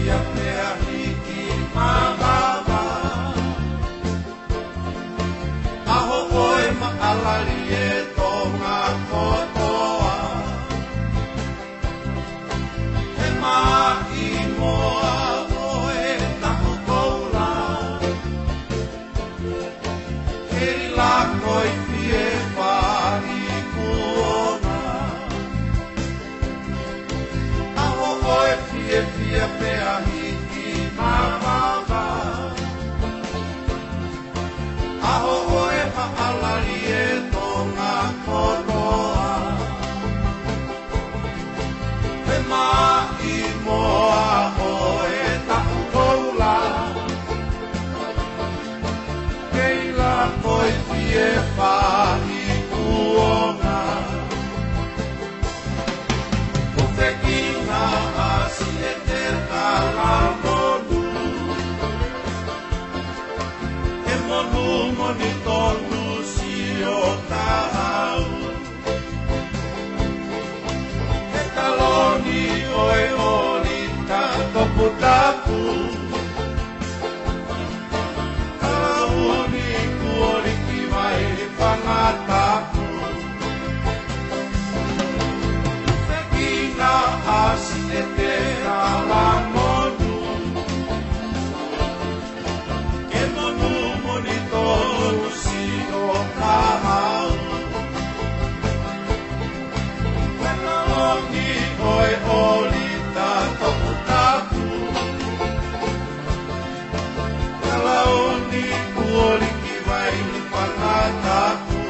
pia pea hiki mamawa aho oe maalali e tonga kotoa he mai moa oe taho koula hei lako i pie whari kuona aho oe pie pia pea hiki mamawa aho oe maalali e tonga kotoa he mai moa oe tahu koula kei la koi pie whahi kuonga o te kina asi e te kalamonu he monu moni tonu si o tahau he taloni oe oli ta topu tapu kalauni kuori ki mai whangatapu te kina asi e te kalamonu he monu moni tonu si o tahau Kaloni oe oli ta topu tapu Kalaoni kuori ki vai ni whangatapu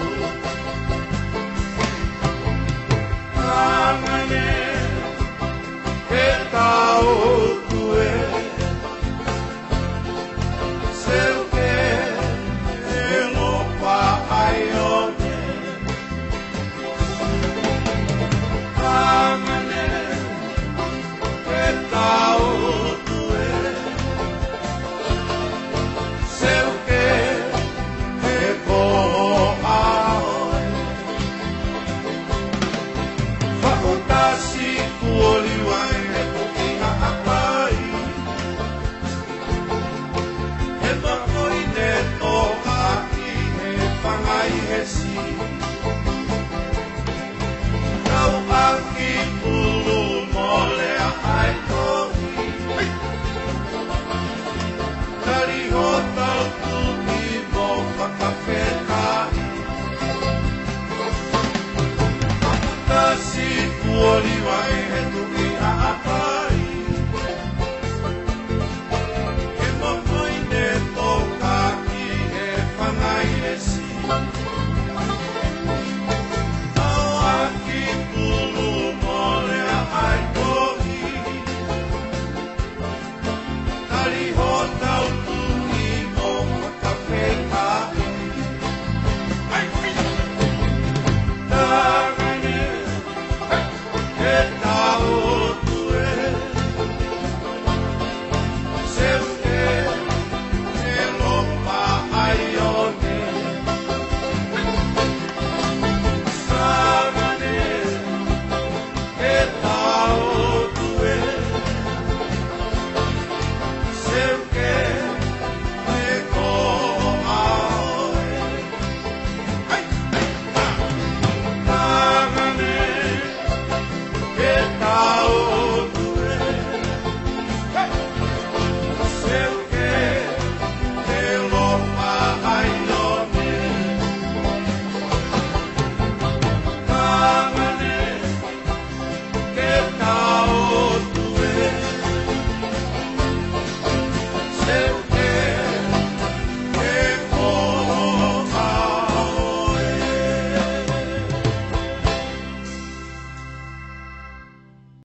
Angane he tau tue Seuke he lopa ai one Angane he tau tue Seuke he koho aoe Whakotasi kuoli wai he pukinga apai He makoi ne toa ki he whangai he si Kau aki pulu mole a ai tohi Kari ho tau tuki mo whakawhetai Whakutasi kuoli wai